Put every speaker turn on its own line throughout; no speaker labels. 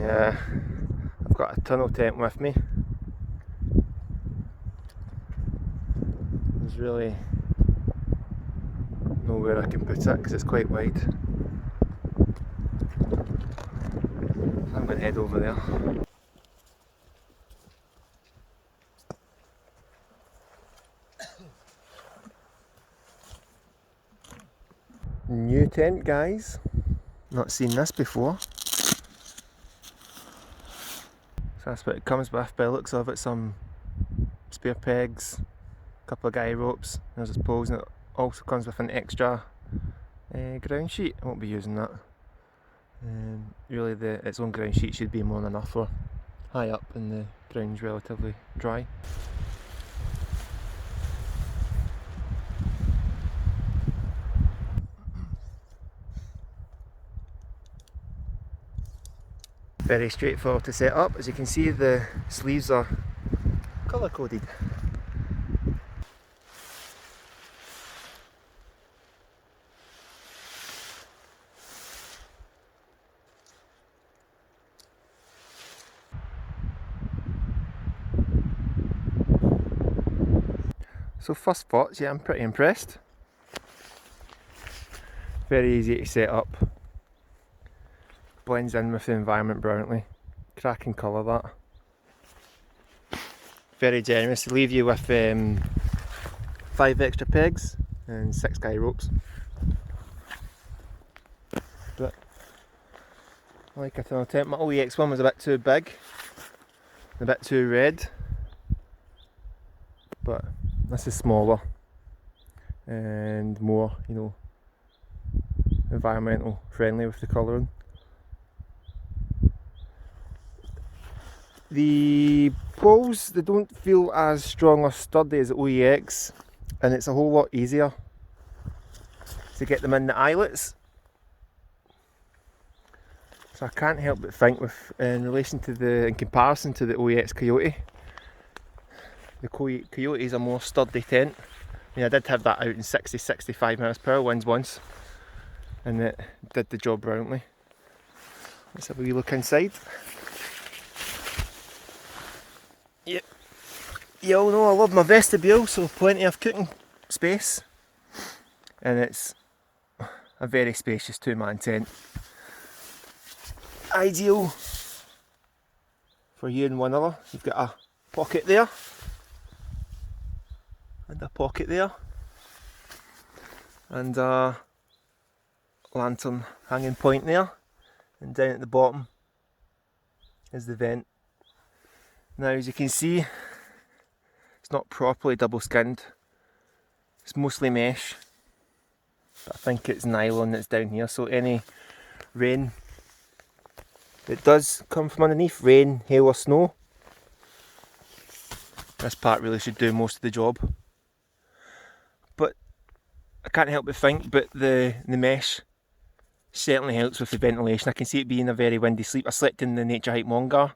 Yeah, I've got a tunnel tent with me. There's really nowhere I can put it because it's quite wide. I'm going to head over there. New tent, guys. Not seen this before. So that's what it comes with by the looks of it. Some spare pegs, a couple of guy ropes, there's its poles, and it also comes with an extra ground sheet. I won't be using that. Really its own ground sheet should be more than enough for high up and the ground's relatively dry. Very straightforward to set up. As you can see, the sleeves are colour coded. So first thoughts, yeah, I'm pretty impressed. Very easy to set up. Blends in with the environment brilliantly. Cracking colour that. Very generous. They leave you with 5 extra pegs and 6 guy ropes. But like a tunnel tent, my OEX one was a bit too big, a bit too red. But this is smaller and more, environmental friendly with the colouring. The poles, they don't feel as strong or sturdy as the OEX, and it's a whole lot easier to get them in the eyelets. So I can't help but think in comparison to the OEX Coyote, the Coyote is a more sturdy tent. I did have that out in 60-65 miles per hour winds once, and it did the job brilliantly. Let's have a wee look inside. Yep. You all know I love my vestibule, so plenty of cooking space, and it's a very spacious 2-man tent. Ideal for you and one other. You've got a pocket there and a pocket there and a lantern hanging point there, and down at the bottom is the vent. Now, as you can see, it's not properly double skinned. It's mostly mesh, but I think it's nylon that's down here, so any rain that does come from underneath, rain, hail or snow, this part really should do most of the job. But I can't help but think, the mesh certainly helps with the ventilation. I can see it being a very windy sleep. I slept in the Naturehike Mongar,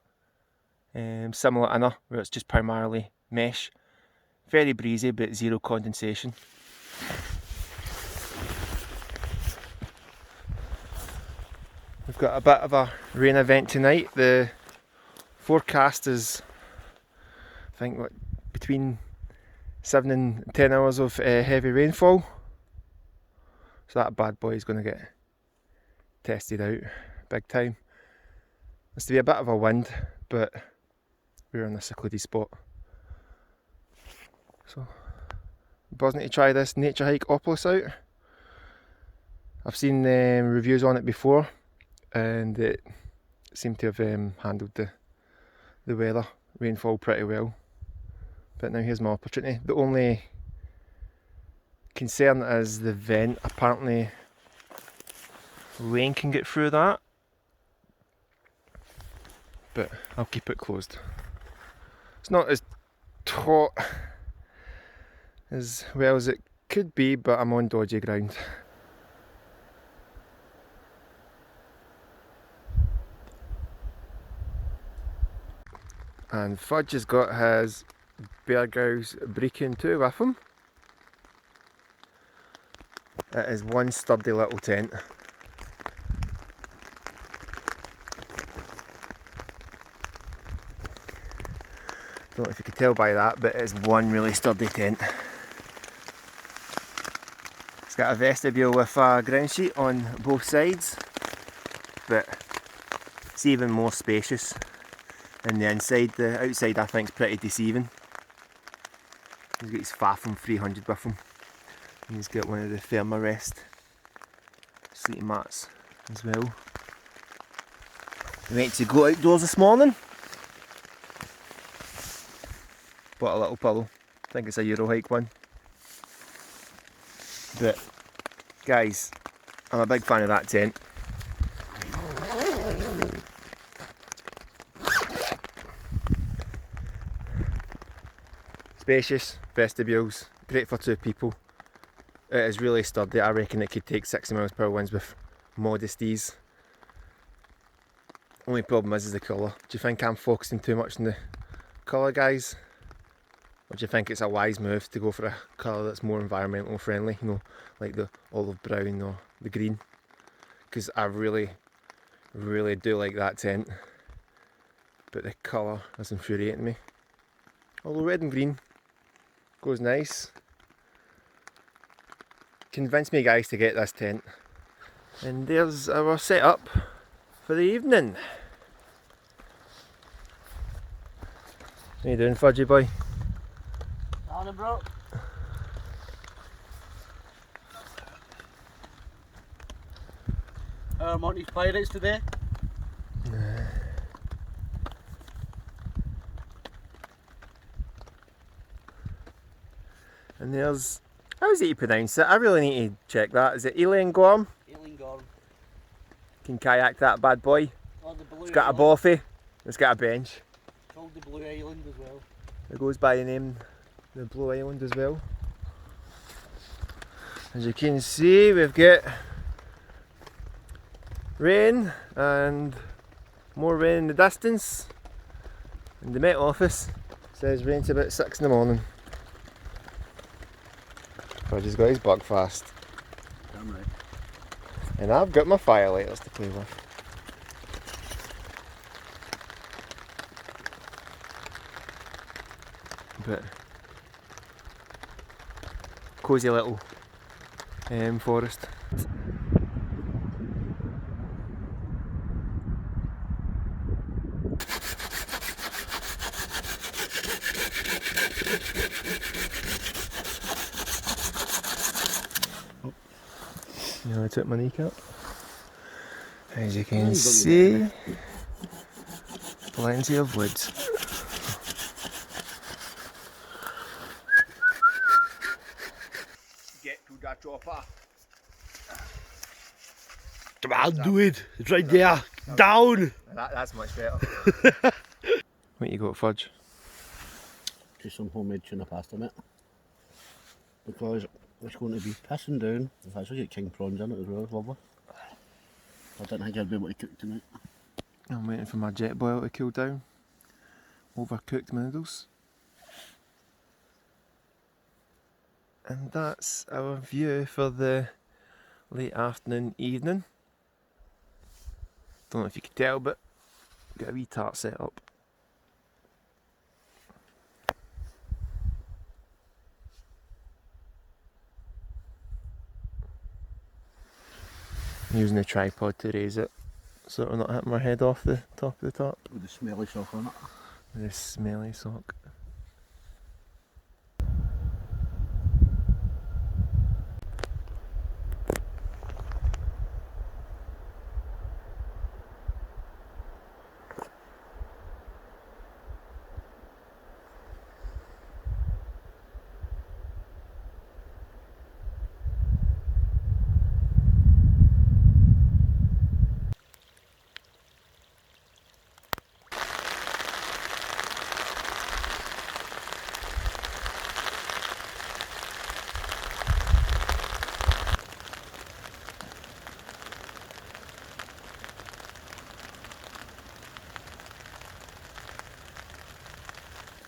similar inner, where it's just primarily mesh. Very breezy, but zero condensation. We've got a bit of a rain event tonight. The forecast is, I think, between 7 and 10 hours of heavy rainfall. So that bad boy is going to get tested out big time. There's to be a bit of a wind, but we're in a secluded spot. So, buzzing to try this Naturehike Opalus out. I've seen reviews on it before, and it seemed to have handled the weather, rainfall pretty well. But now here's my opportunity. The only concern is the vent. Apparently rain can get through that, but I'll keep it closed. It's not as taut as well as it could be, but I'm on dodgy ground. And Fudge has got his Berghaus Breaking 2 with him. It is one sturdy little tent. Don't know if you could tell by that, but it's one really sturdy tent. It's got a vestibule with a ground sheet on both sides, but it's even more spacious in the inside. The outside I think is pretty deceiving. He's got his Fathom 300 with him. And he's got one of the Thermarest sleeping mats as well. We went to go outdoors this morning. Bought a little pillow. I think it's a Naturehike one. But guys, I'm a big fan of that tent. Spacious, vestibules, great for 2 people. It is really sturdy. I reckon it could take 60 miles per hour winds with modest ease. Only problem is the colour. Do you think I'm focusing too much on the colour, guys? Or do you think it's a wise move to go for a colour that's more environmental friendly, you know, like the olive brown or the green? Because I really do like that tent, but the colour is infuriating me. Although red and green goes nice. Convince me, guys, to get this tent. And there's our setup for the evening. What are you doing, Fudgy boy?
On it, bro. Monty's Pirates today.
And there's, how's it you pronounce it? I really need to check that. Is it Eilean Gorm?
Eilean Gorm.
Can kayak that bad boy.
Oh, the blue
It's got
island.
a bothy. It's got a bench.
Called the Blue Island as well.
It goes by the name the Blue Island as well. As you can see, we've got rain and more rain in the distance. And the Met Office says rain to about 6 in the morning. Fudge has got his buck fast.
Damn right.
And I've got my firelighters to play with. But cosy little forest. You know, I took my kneecap. As you can see, plenty of wood. Get to the chopper.
Come on, do it. It's right there. Down.
That's much better. What you got, Fudge?
Just some homemade tuna pasta, mate. Because it's going to be pissing down. I've actually got king prawns in it as well. It's lovely. I didn't think I'd be able to cook tonight.
I'm waiting for my jet boil to cool down. Overcooked my noodles. And that's our view for the late afternoon, evening. Don't know if you can tell, but got a wee tart set up. I'm using the tripod to raise it so we're not hitting my head off the top of the top.
With the smelly sock on it.
With this smelly sock.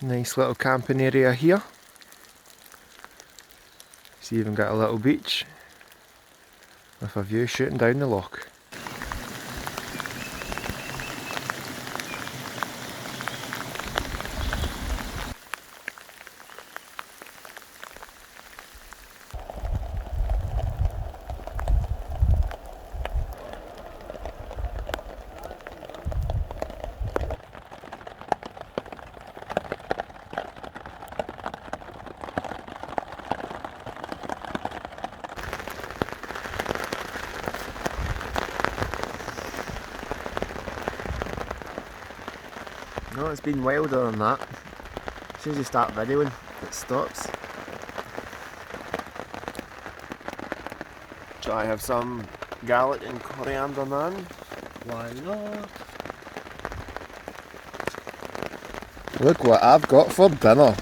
Nice little camping area here. It's even got a little beach with a view shooting down the loch. No, it's been wilder than that. As soon as you start videoing, it stops. Try have some garlic and coriander naan.
Why not?
Look what I've got for dinner.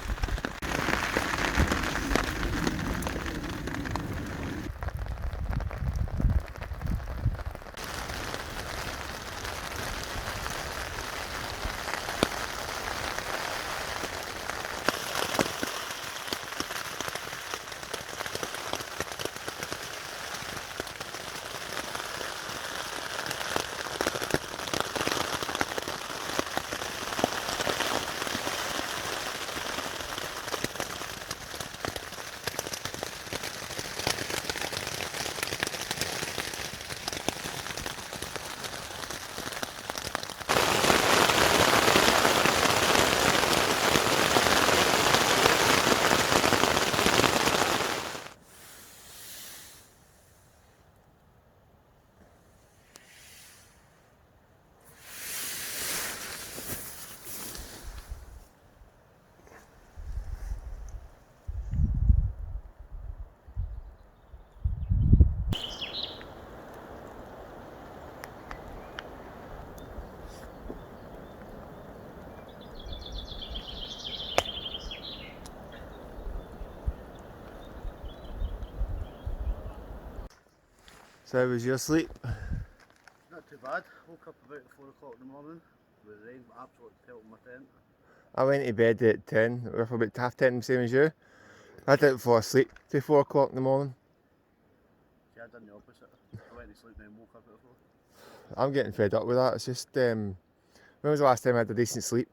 So how was your sleep?
Not too bad. Woke up about 4 o'clock in the morning with rain absolutely pelting my tent.
I went to bed at 10, or for about half 10, same as you. I didn't fall asleep till 4 o'clock in the morning.
See, I done the opposite. I went to sleep and then woke up at 4.
I'm getting fed up with that. It's just, when was the last time I had a decent sleep?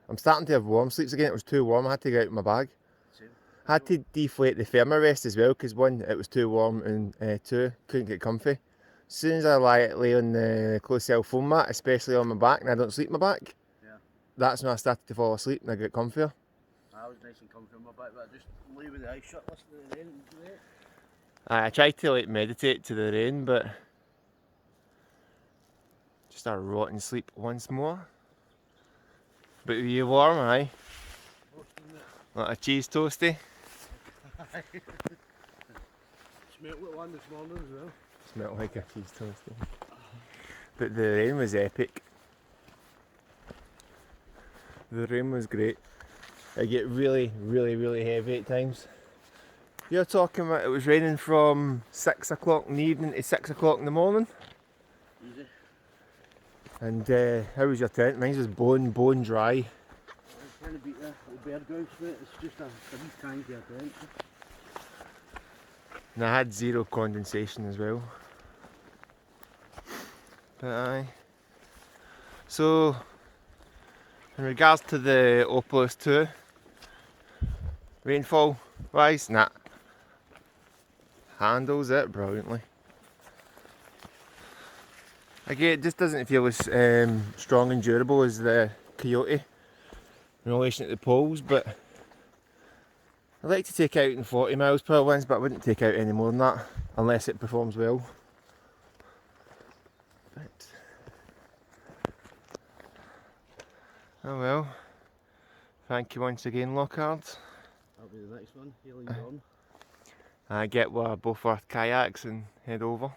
I'm starting to have warm sleeps again. It was too warm, I had to get out of my bag.
Same.
I had to deflate the thermarest as well, because one, it was too warm, and two, couldn't get comfy. As soon as I lay on the closed cell foam mat, especially on my back, and I don't sleep on my back,
Yeah.
that's when I started to fall asleep and I get comfier.
I was nice and comfy on my back, but I just lay with the eyes shut, listening to the rain. Great.
I tried to like meditate to the rain, but just a rotten sleep once more. But were you warm, aye? Like a cheese toasty?
Smelt like one this morning as well.
Smelled like a cheese toasty. But the rain was epic. The rain was great. It get really, really, really heavy at times. You're talking about it was raining from 6 o'clock in the evening to 6 o'clock in the morning.
Easy.
And how was your tent? Mine was bone dry.
I'm trying to beat the bear grouse, mate. It's just a wee tanky of tent.
And I had zero condensation as well. But aye. So, in regards to the Opalus 2, rainfall wise, nah. Handles it brilliantly. Again, it just doesn't feel as strong and durable as the Coyote in relation to the poles, but I like to take out in 40 miles per hour winds, but I wouldn't take out any more than that unless it performs well. But, oh well. Thank you once again, Loch Ard.
That'll be the next one, healing dawn.
I get both our kayaks and head over.